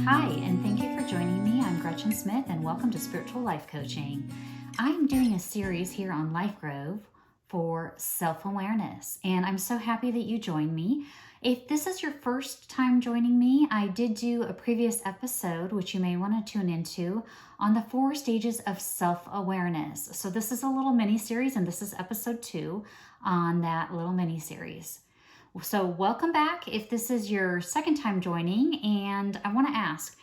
Hi, and thank you for joining me. I'm Gretchen Smith, and welcome to Spiritual Life Coaching. I'm doing a series here on LifeGrove for self-awareness, and I'm so happy that you joined me. If this is your first time joining me, I did do a previous episode, which you may want to tune into, on the 4 stages of self-awareness. So this is a little mini-series, and this is episode 2 on that little mini-series. So welcome back if this is your second time joining, and I want to ask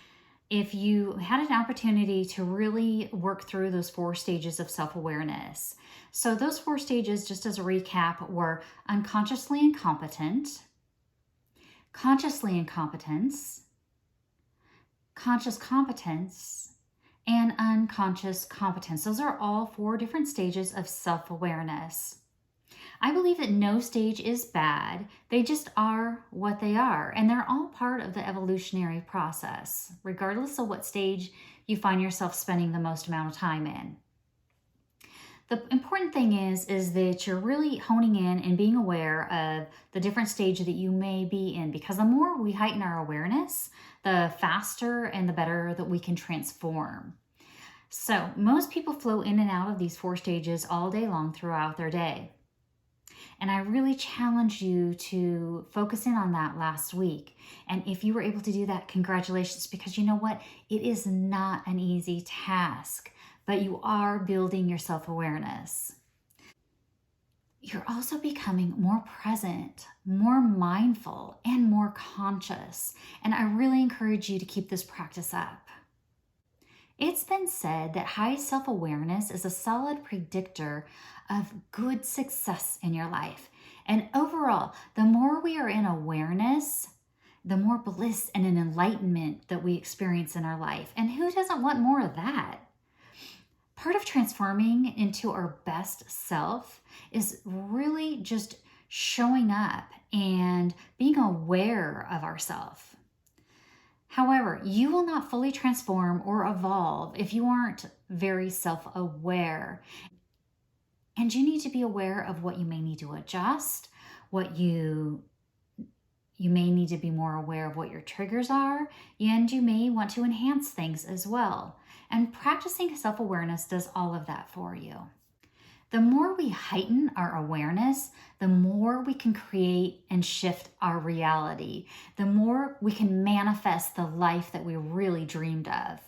if you had an opportunity to really work through those 4 stages of self-awareness. So those 4 stages, just as a recap, were unconsciously incompetent, consciously incompetence, conscious competence, and unconscious competence. Those are all 4 different stages of self-awareness. I believe that no stage is bad. They just are what they are, and they're all part of the evolutionary process, regardless of what stage you find yourself spending the most amount of time in. The important thing is that you're really honing in and being aware of the different stage that you may be in, because the more we heighten our awareness, the faster and the better that we can transform. So most people flow in and out of these 4 stages all day long throughout their day. And I really challenge you to focus in on that last week. And if you were able to do that, congratulations, because you know what? It is not an easy task, but you are building your self-awareness. You're also becoming more present, more mindful, and more conscious. And I really encourage you to keep this practice up. It's been said that high self-awareness is a solid predictor of good success in your life. And overall, the more we are in awareness, the more bliss and an enlightenment that we experience in our life. And who doesn't want more of that? Part of transforming into our best self is really just showing up and being aware of ourselves. However, you will not fully transform or evolve if you aren't very self-aware. And you need to be aware of what you may need to adjust, what you may need to be more aware of what your triggers are, and you may want to enhance things as well. And practicing self-awareness does all of that for you. The more we heighten our awareness, the more we can create and shift our reality, the more we can manifest the life that we really dreamed of.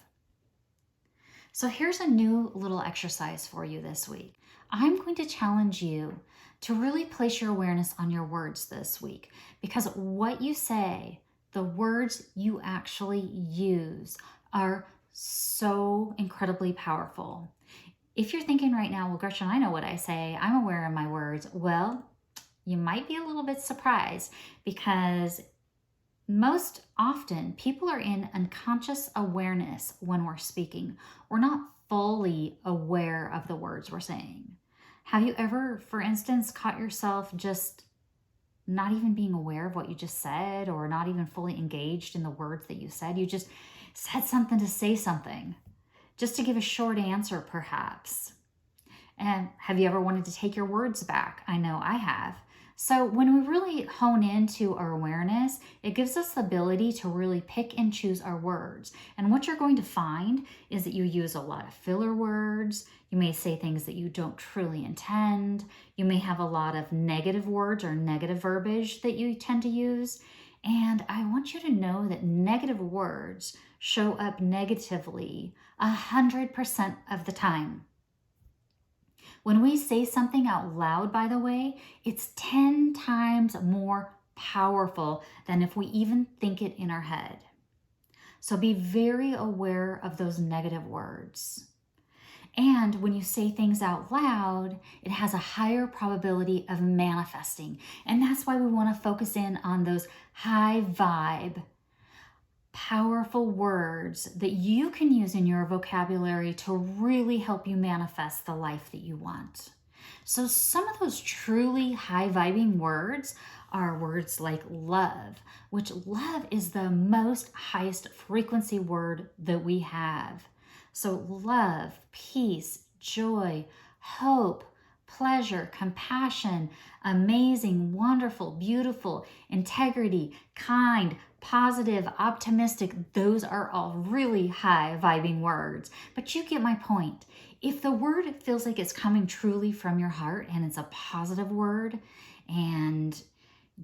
So here's a new little exercise for you this week. I'm going to challenge you to really place your awareness on your words this week, because what you say, the words you actually use, are so incredibly powerful. If you're thinking right now, well, Gretchen, I know what I say, I'm aware of my words. Well, you might be a little bit surprised, because most often people are in unconscious awareness when we're speaking. We're not fully aware of the words we're saying. Have you ever, for instance, caught yourself just not even being aware of what you just said, or not even fully engaged in the words that you said? You just said something to say something, just to give a short answer perhaps. And have you ever wanted to take your words back? I know I have. So when we really hone into our awareness, it gives us the ability to really pick and choose our words. And what you're going to find is that you use a lot of filler words. You may say things that you don't truly intend. You may have a lot of negative words or negative verbiage that you tend to use. And I want you to know that negative words show up negatively 100% of the time. When we say something out loud, by the way, it's 10 times more powerful than if we even think it in our head. So be very aware of those negative words. And when you say things out loud, it has a higher probability of manifesting. And that's why we want to focus in on those high vibe, powerful words that you can use in your vocabulary to really help you manifest the life that you want. So some of those truly high vibing words are words like love, which love is the most highest frequency word that we have. So love, peace, joy, hope, pleasure, compassion, amazing, wonderful, beautiful, integrity, kind, positive, optimistic, those are all really high vibing words. But you get my point. If the word feels like it's coming truly from your heart and it's a positive word, and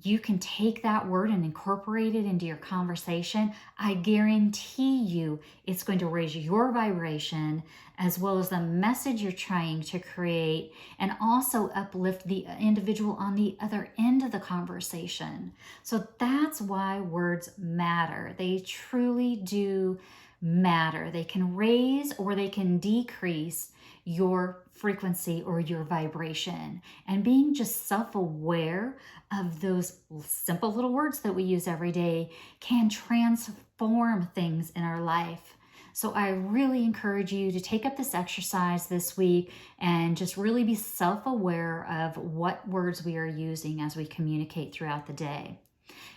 you can take that word and incorporate it into your conversation, I guarantee you it's going to raise your vibration as well as the message you're trying to create, and also uplift the individual on the other end of the conversation. So that's why words matter. They truly do matter. They can raise or they can decrease your frequency or your vibration. And being just self-aware of those simple little words that we use every day can transform things in our life. So I really encourage you to take up this exercise this week and just really be self-aware of what words we are using as we communicate throughout the day.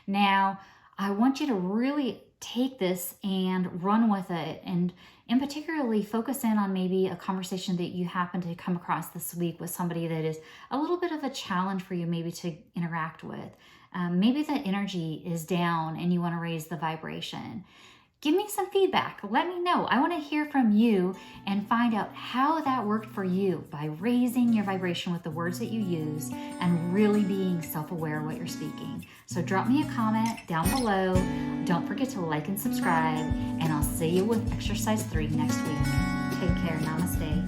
Now, I want you to really take this and run with it, and particularly focus in on maybe a conversation that you happen to come across this week with somebody that is a little bit of a challenge for you maybe to interact with. Maybe the energy is down and you want to raise the vibration. Give me some feedback. Let me know. I want to hear from you and find out how that worked for you by raising your vibration with the words that you use and really being self-aware of what you're speaking. So drop me a comment down below. Don't forget to like and subscribe, and I'll see you with exercise 3 next week. Take care. Namaste.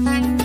Bye.